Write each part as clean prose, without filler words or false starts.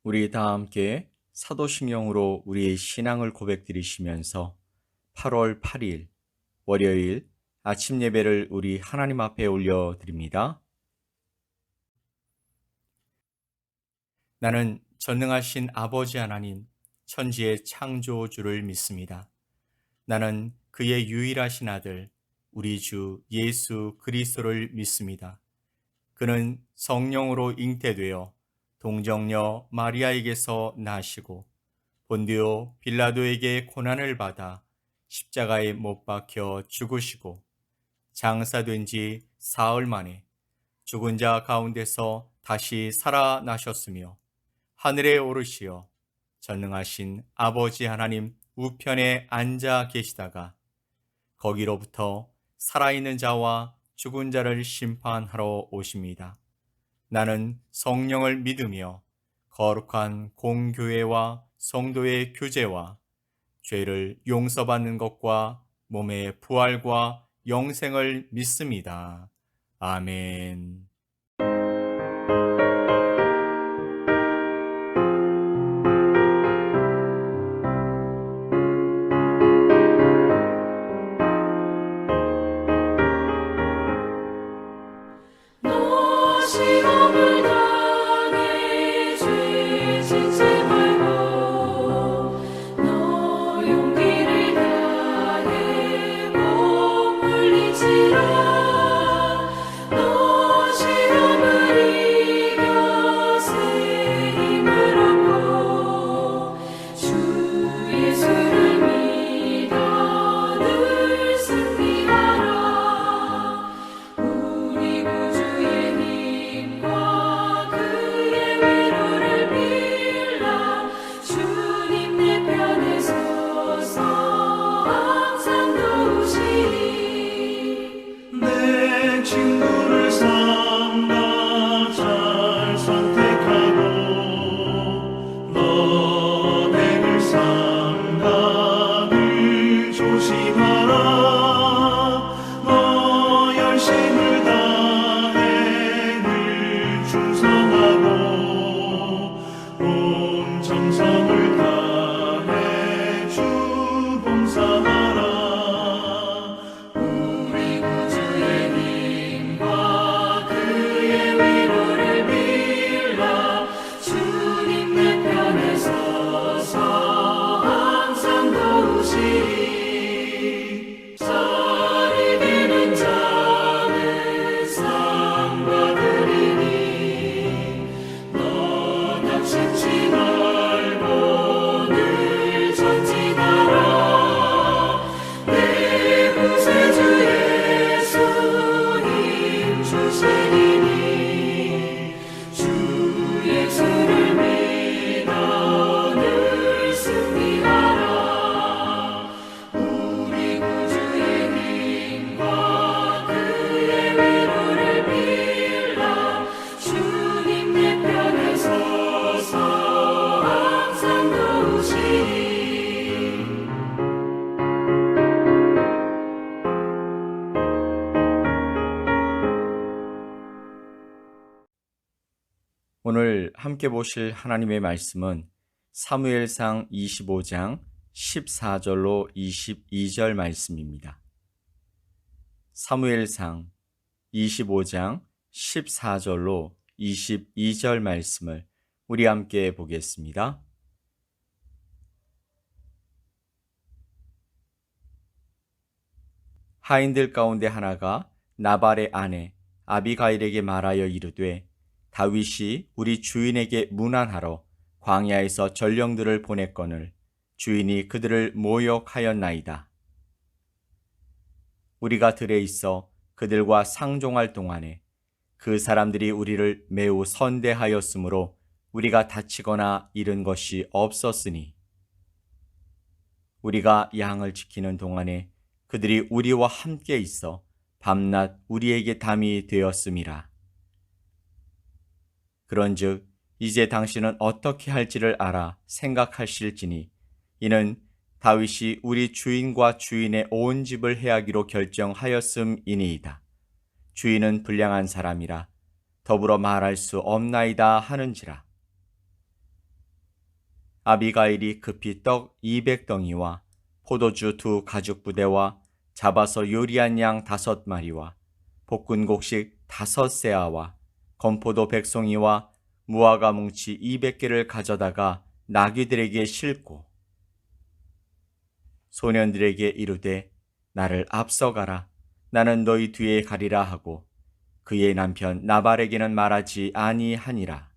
우리 다 함께 사도신경으로 우리의 신앙을 고백드리시면서 8월 8일 월요일 아침 예배를 우리 하나님 앞에 올려드립니다. 나는 전능하신 아버지 하나님, 천지의 창조주를 믿습니다. 나는 그의 유일하신 아들, 우리 주 예수 그리스도를 믿습니다. 그는 성령으로 잉태되어 동정녀 마리아에게서 나시고 본디오 빌라도에게 고난을 받아 십자가에 못 박혀 죽으시고 장사된 지 사흘 만에 죽은 자 가운데서 다시 살아나셨으며 하늘에 오르시어 전능하신 아버지 하나님 우편에 앉아 계시다가 거기로부터 살아있는 자와 죽은 자를 심판하러 오십니다. 나는 성령을 믿으며 거룩한 공교회와 성도의 교제와 죄를 용서받는 것과 몸의 부활과 영생을 믿습니다. 아멘. 너 시험을 당해 죄 짓지 말고 너 용기를 다해 몸 물리치라. 너 시험을 이겨 새 힘을 얻고 주 예수를 믿어 늘 승리하라. 우리 구주의 힘과 그의 위로를 빌라. 주님 내 편에 서서 항상 도우시리. 내 친구를 삼가 잘 선택하고 너를 삼가 늘 조심하라. 너 열심을 다해 늘 충성하고 온 정성을 다해 주 봉사하라. 우리 구주의 힘과 그의 위로를 빌라. 주님 내 편에 서서 항상 도우시리. 살이 되는 자는 상 받으리니 너 낙심치 말고 늘 전진하라. 내 구세주 예수 힘 주시리니 주 예수를 믿어 늘 승리하라. 우리 구주의 힘과 그의 위로를 빌라. 주님 내 편에 서서 항상 도우시리. 오늘 함께 보실 하나님의 말씀은 사무엘상 25장 14절로 22절 말씀입니다. 사무엘상 25장 14절로 22절 말씀을 우리 함께 보겠습니다. 하인들 가운데 하나가 나발의 아내 아비가일에게 말하여 이르되 다윗이 우리 주인에게 문안하러 광야에서 전령들을 보냈거늘 주인이 그들을 모욕하였나이다. 우리가 들에 있어 그들과 상종할 동안에 그 사람들이 우리를 매우 선대하였으므로 우리가 다치거나 잃은 것이 없었으니 우리가 양을 지키는 동안에 그들이 우리와 함께 있어 밤낮 우리에게 담이 되었음이라. 그런즉 이제 당신은 어떻게 할지를 알아 생각하실지니 이는 다윗이 우리 주인과 주인의 온 집을 해하기로 결정하였음이니이다. 주인은 불량한 사람이라 더불어 말할 수 없나이다 하는지라. 아비가일이 급히 떡 200덩이와 포도주 2가죽부대와 잡아서 요리한 양 5마리와 볶은 곡식 5세아와 건포도 100송이와 무화과 뭉치 200개를 가져다가 나귀들에게 싣고 소년들에게 이르되 나를 앞서가라. 나는 너희 뒤에 가리라 하고 그의 남편 나발에게는 말하지 아니하니라.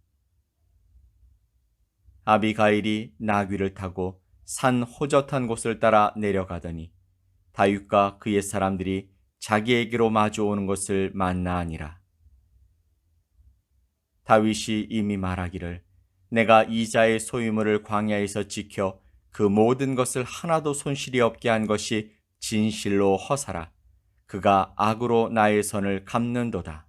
아비가일이 나귀를 타고 산 호젓한 곳을 따라 내려가더니 다윗과 그의 사람들이 자기에게로 마주오는 것을 만나니라. 다윗이 이미 말하기를 내가 이자의 소유물을 광야에서 지켜 그 모든 것을 하나도 손실이 없게 한 것이 진실로 허사라. 그가 악으로 나의 선을 갚는도다.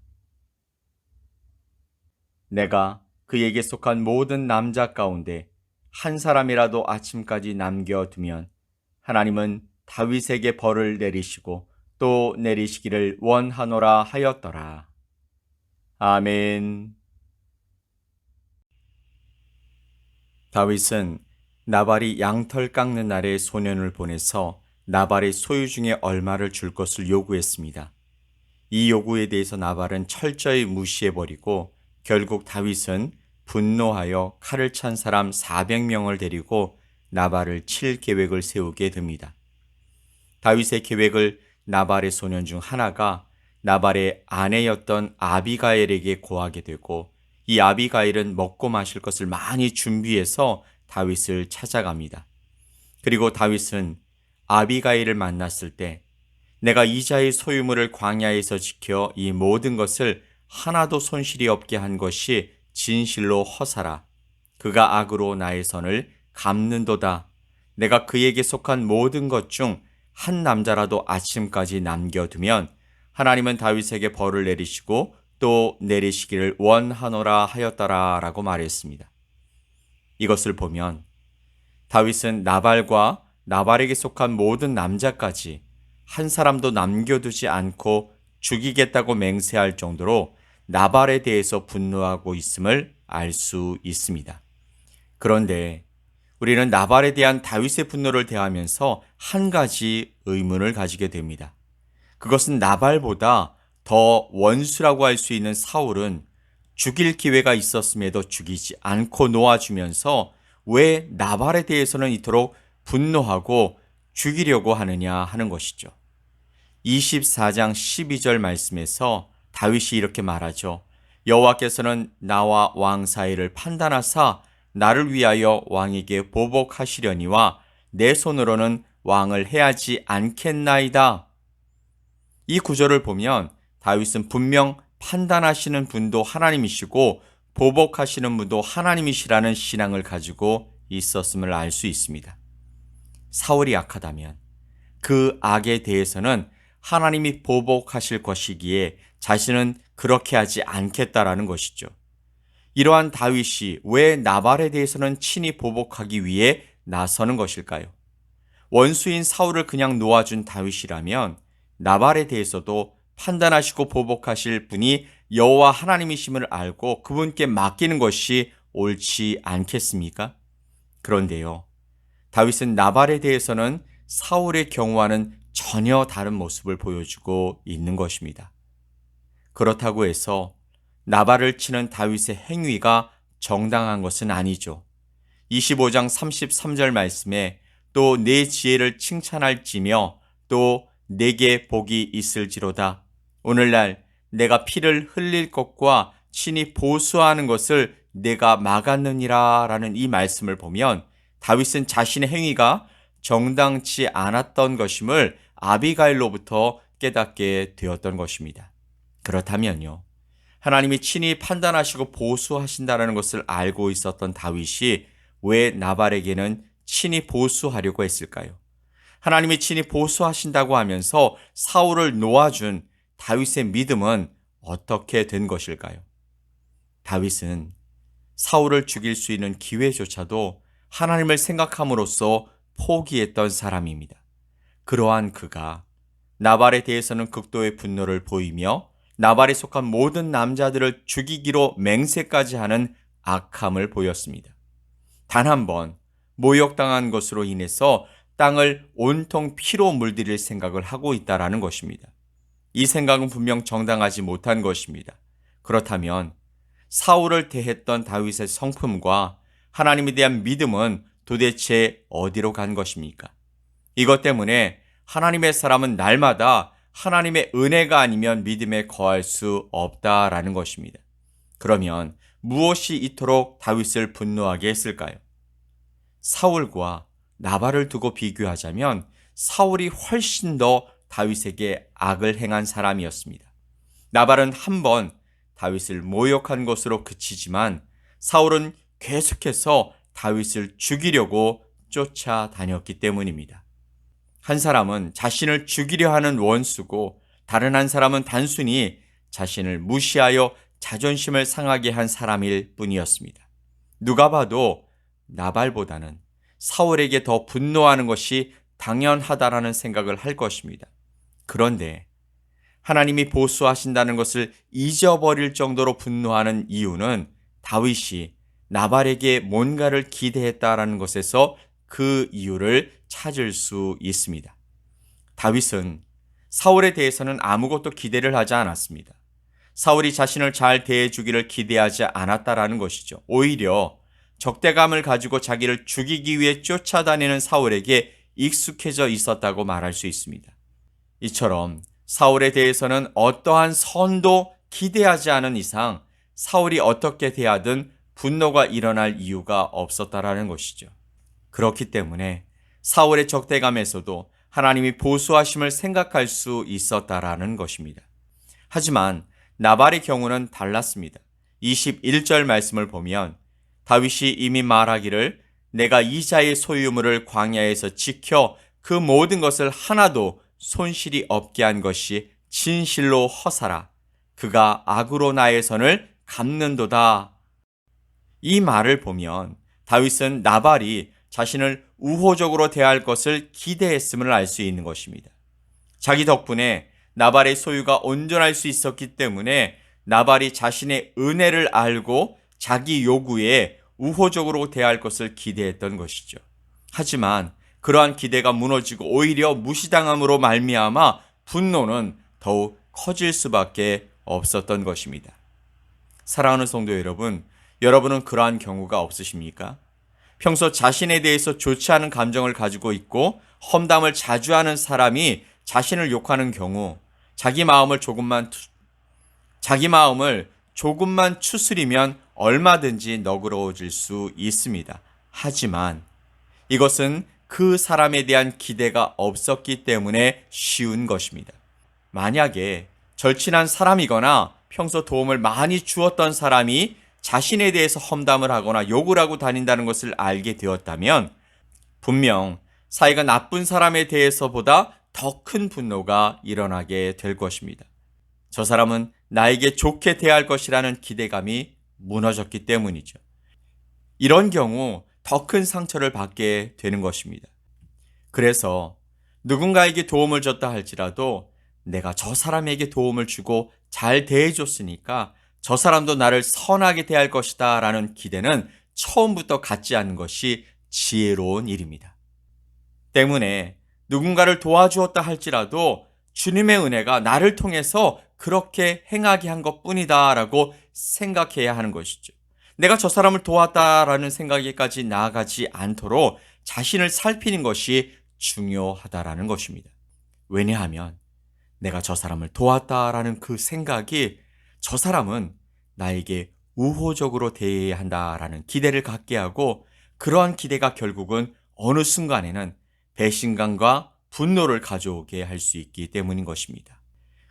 내가 그에게 속한 모든 남자 가운데 한 사람이라도 아침까지 남겨두면 하나님은 다윗에게 벌을 내리시고 또 내리시기를 원하노라 하였더라. 아멘. 다윗은 나발이 양털 깎는 날에 소년을 보내서 나발의 소유 중에 얼마를 줄 것을 요구했습니다. 이 요구에 대해서 나발은 철저히 무시해버리고 결국 다윗은 분노하여 칼을 찬 사람 400명을 데리고 나발을 칠 계획을 세우게 됩니다. 다윗의 계획을 나발의 소년 중 하나가 나발의 아내였던 아비가일에게 고하게 되고 이 아비가일은 먹고 마실 것을 많이 준비해서 다윗을 찾아갑니다. 그리고 다윗은 아비가일을 만났을 때 내가 이자의 소유물을 광야에서 지켜 이 모든 것을 하나도 손실이 없게 한 것이 진실로 허사라. 그가 악으로 나의 선을 갚는도다. 내가 그에게 속한 모든 것 중 한 남자라도 아침까지 남겨두면 하나님은 다윗에게 벌을 내리시고 또 내리시기를 원하노라 하였더라 라고 말했습니다. 이것을 보면 다윗은 나발과 나발에게 속한 모든 남자까지 한 사람도 남겨두지 않고 죽이겠다고 맹세할 정도로 나발에 대해서 분노하고 있음을 알 수 있습니다. 그런데 우리는 나발에 대한 다윗의 분노를 대하면서 한 가지 의문을 가지게 됩니다. 그것은 나발보다 더 원수라고 할 수 있는 사울은 죽일 기회가 있었음에도 죽이지 않고 놓아주면서 왜 나발에 대해서는 이토록 분노하고 죽이려고 하느냐 하는 것이죠. 24장 12절 말씀에서 다윗이 이렇게 말하죠. 여호와께서는 나와 왕 사이를 판단하사 나를 위하여 왕에게 보복하시려니와 내 손으로는 왕을 해하지 않겠나이다. 이 구절을 보면 다윗은 분명 판단하시는 분도 하나님이시고 보복하시는 분도 하나님이시라는 신앙을 가지고 있었음을 알 수 있습니다. 사울이 악하다면 그 악에 대해서는 하나님이 보복하실 것이기에 자신은 그렇게 하지 않겠다라는 것이죠. 이러한 다윗이 왜 나발에 대해서는 친히 보복하기 위해 나서는 것일까요? 원수인 사울을 그냥 놓아준 다윗이라면 나발에 대해서도 판단하시고 보복하실 분이 여호와 하나님이심을 알고 그분께 맡기는 것이 옳지 않겠습니까? 그런데요, 다윗은 나발에 대해서는 사울의 경우와는 전혀 다른 모습을 보여주고 있는 것입니다. 그렇다고 해서 나발을 치는 다윗의 행위가 정당한 것은 아니죠. 25장 33절 말씀에 또 내 지혜를 칭찬할지며 또 내게 복이 있을지로다. 오늘날 내가 피를 흘릴 것과 친히 보수하는 것을 내가 막았느니라 라는 이 말씀을 보면 다윗은 자신의 행위가 정당치 않았던 것임을 아비가일로부터 깨닫게 되었던 것입니다. 그렇다면요, 하나님이 친히 판단하시고 보수하신다는 것을 알고 있었던 다윗이 왜 나발에게는 친히 보수하려고 했을까요? 하나님이 친히 보수하신다고 하면서 사울을 놓아준 다윗의 믿음은 어떻게 된 것일까요? 다윗은 사울을 죽일 수 있는 기회조차도 하나님을 생각함으로써 포기했던 사람입니다. 그러한 그가 나발에 대해서는 극도의 분노를 보이며 나발에 속한 모든 남자들을 죽이기로 맹세까지 하는 악함을 보였습니다. 단 한 번 모욕당한 것으로 인해서 땅을 온통 피로 물들일 생각을 하고 있다라는 것입니다. 이 생각은 분명 정당하지 못한 것입니다. 그렇다면 사울을 대했던 다윗의 성품과 하나님에 대한 믿음은 도대체 어디로 간 것입니까? 이것 때문에 하나님의 사람은 날마다 하나님의 은혜가 아니면 믿음에 거할 수 없다라는 것입니다. 그러면 무엇이 이토록 다윗을 분노하게 했을까요? 사울과 나발을 두고 비교하자면 사울이 훨씬 더 다윗에게 악을 행한 사람이었습니다. 나발은 한 번 다윗을 모욕한 것으로 그치지만 사울은 계속해서 다윗을 죽이려고 쫓아다녔기 때문입니다. 한 사람은 자신을 죽이려 하는 원수고 다른 한 사람은 단순히 자신을 무시하여 자존심을 상하게 한 사람일 뿐이었습니다. 누가 봐도 나발보다는 사울에게 더 분노하는 것이 당연하다라는 생각을 할 것입니다. 그런데 하나님이 보수하신다는 것을 잊어버릴 정도로 분노하는 이유는 다윗이 나발에게 뭔가를 기대했다라는 것에서 그 이유를 찾을 수 있습니다. 다윗은 사울에 대해서는 아무것도 기대를 하지 않았습니다. 사울이 자신을 잘 대해주기를 기대하지 않았다라는 것이죠. 오히려 적대감을 가지고 자기를 죽이기 위해 쫓아다니는 사울에게 익숙해져 있었다고 말할 수 있습니다. 이처럼 사울에 대해서는 어떠한 선도 기대하지 않은 이상 사울이 어떻게 대하든 분노가 일어날 이유가 없었다라는 것이죠. 그렇기 때문에 사울의 적대감에서도 하나님이 보수하심을 생각할 수 있었다라는 것입니다. 하지만 나발의 경우는 달랐습니다. 21절 말씀을 보면 다윗이 이미 말하기를 내가 이자의 소유물을 광야에서 지켜 그 모든 것을 하나도 손실이 없게 한 것이 진실로 허사라. 그가 악으로 나의 선을 갚는도다. 이 말을 보면 다윗은 나발이 자신을 우호적으로 대할 것을 기대했음을 알 수 있는 것입니다. 자기 덕분에 나발의 소유가 온전할 수 있었기 때문에 나발이 자신의 은혜를 알고 자기 요구에 우호적으로 대할 것을 기대했던 것이죠. 하지만 그러한 기대가 무너지고 오히려 무시당함으로 말미암아 분노는 더욱 커질 수밖에 없었던 것입니다. 사랑하는 성도 여러분, 여러분은 그러한 경우가 없으십니까? 평소 자신에 대해서 좋지 않은 감정을 가지고 있고 험담을 자주 하는 사람이 자신을 욕하는 경우 자기 마음을 조금만 추스리면 얼마든지 너그러워질 수 있습니다. 하지만 이것은 그 사람에 대한 기대가 없었기 때문에 쉬운 것입니다. 만약에 절친한 사람이거나 평소 도움을 많이 주었던 사람이 자신에 대해서 험담을 하거나 욕을 하고 다닌다는 것을 알게 되었다면 분명 사이가 나쁜 사람에 대해서보다 더 큰 분노가 일어나게 될 것입니다. 저 사람은 나에게 좋게 대할 것이라는 기대감이 무너졌기 때문이죠. 이런 경우 더 큰 상처를 받게 되는 것입니다. 그래서 누군가에게 도움을 줬다 할지라도 내가 저 사람에게 도움을 주고 잘 대해줬으니까 저 사람도 나를 선하게 대할 것이다 라는 기대는 처음부터 갖지 않는 것이 지혜로운 일입니다. 때문에 누군가를 도와주었다 할지라도 주님의 은혜가 나를 통해서 그렇게 행하게 한 것뿐이다 라고 생각해야 하는 것이죠. 내가 저 사람을 도왔다라는 생각에까지 나아가지 않도록 자신을 살피는 것이 중요하다라는 것입니다. 왜냐하면 내가 저 사람을 도왔다라는 그 생각이 저 사람은 나에게 우호적으로 대해야 한다라는 기대를 갖게 하고 그러한 기대가 결국은 어느 순간에는 배신감과 분노를 가져오게 할 수 있기 때문인 것입니다.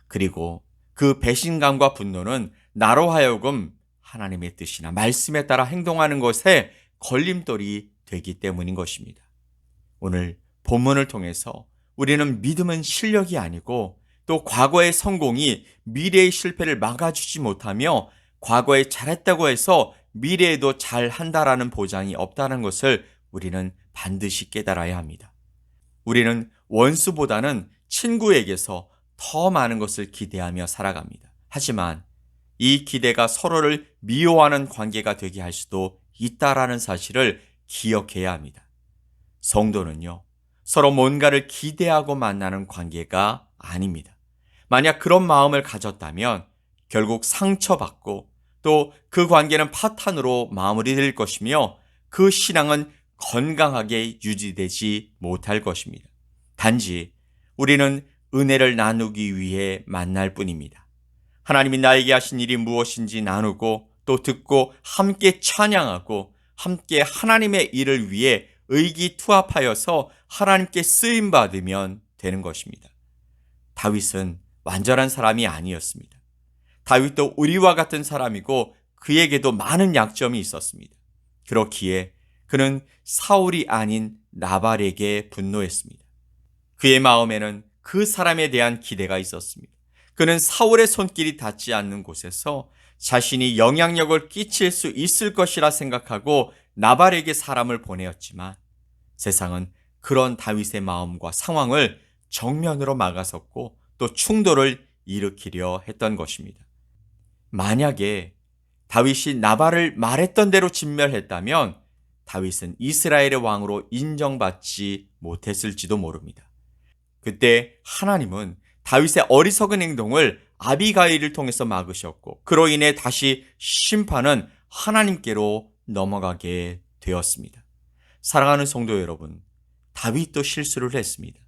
그리고 그 배신감과 분노는 나로 하여금 하나님의 뜻이나 말씀에 따라 행동하는 것에 걸림돌이 되기 때문인 것입니다. 오늘 본문을 통해서 우리는 믿음은 실력이 아니고 또 과거의 성공이 미래의 실패를 막아주지 못하며 과거에 잘했다고 해서 미래에도 잘한다라는 보장이 없다는 것을 우리는 반드시 깨달아야 합니다. 우리는 원수보다는 친구에게서 더 많은 것을 기대하며 살아갑니다. 하지만 이 기대가 서로를 미워하는 관계가 되게 할 수도 있다라는 사실을 기억해야 합니다. 성도는요, 서로 뭔가를 기대하고 만나는 관계가 아닙니다. 만약 그런 마음을 가졌다면 결국 상처받고 또 그 관계는 파탄으로 마무리될 것이며 그 신앙은 건강하게 유지되지 못할 것입니다. 단지 우리는 은혜를 나누기 위해 만날 뿐입니다. 하나님이 나에게 하신 일이 무엇인지 나누고 또 듣고 함께 찬양하고 함께 하나님의 일을 위해 의기투합하여서 하나님께 쓰임받으면 되는 것입니다. 다윗은 완전한 사람이 아니었습니다. 다윗도 우리와 같은 사람이고 그에게도 많은 약점이 있었습니다. 그렇기에 그는 사울이 아닌 나발에게 분노했습니다. 그의 마음에는 그 사람에 대한 기대가 있었습니다. 그는 사울의 손길이 닿지 않는 곳에서 자신이 영향력을 끼칠 수 있을 것이라 생각하고 나발에게 사람을 보내었지만 세상은 그런 다윗의 마음과 상황을 정면으로 막아섰고 또 충돌을 일으키려 했던 것입니다. 만약에 다윗이 나발을 말했던 대로 진멸했다면 다윗은 이스라엘의 왕으로 인정받지 못했을지도 모릅니다. 그때 하나님은 다윗의 어리석은 행동을 아비가일을 통해서 막으셨고 그로 인해 다시 심판은 하나님께로 넘어가게 되었습니다. 사랑하는 성도 여러분, 다윗도 실수를 했습니다.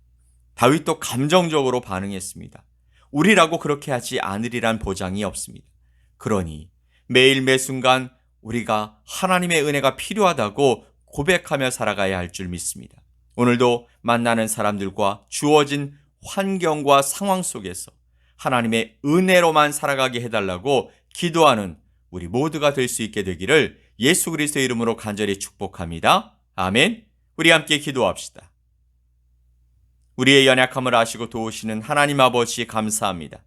다윗도 감정적으로 반응했습니다. 우리라고 그렇게 하지 않으리란 보장이 없습니다. 그러니 매일 매순간 우리가 하나님의 은혜가 필요하다고 고백하며 살아가야 할 줄 믿습니다. 오늘도 만나는 사람들과 주어진 환경과 상황 속에서 하나님의 은혜로만 살아가게 해달라고 기도하는 우리 모두가 될 수 있게 되기를 예수 그리스도의 이름으로 간절히 축복합니다. 아멘. 우리 함께 기도합시다. 우리의 연약함을 아시고 도우시는 하나님 아버지 감사합니다.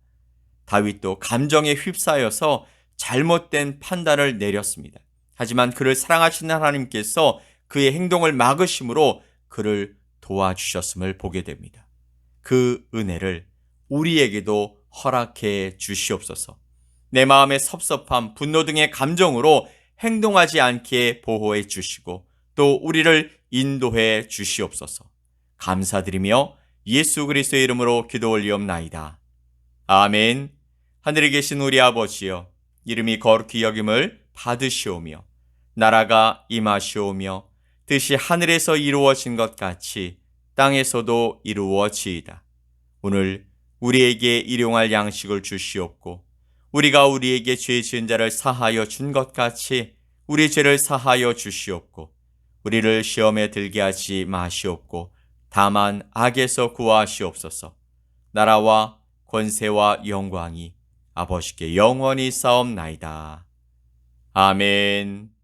다윗도 감정에 휩싸여서 잘못된 판단을 내렸습니다. 하지만 그를 사랑하시는 하나님께서 그의 행동을 막으심으로 그를 도와주셨음을 보게 됩니다. 그 은혜를 우리에게도 허락해 주시옵소서. 내 마음의 섭섭함, 분노 등의 감정으로 행동하지 않게 보호해 주시고 또 우리를 인도해 주시옵소서. 감사드리며 예수 그리스도의 이름으로 기도 올리옵나이다. 아멘. 하늘에 계신 우리 아버지여, 이름이 거룩히 여김을 받으시오며 나라가 임하시오며 뜻이 하늘에서 이루어진 것 같이 땅에서도 이루어지이다. 오늘 우리에게 일용할 양식을 주시옵고 우리가 우리에게 죄 지은 자를 사하여 준 것 같이 우리 죄를 사하여 주시옵고 우리를 시험에 들게 하지 마시옵고 다만 악에서 구하시옵소서. 나라와 권세와 영광이 아버지께 영원히 싸움나이다. 아멘.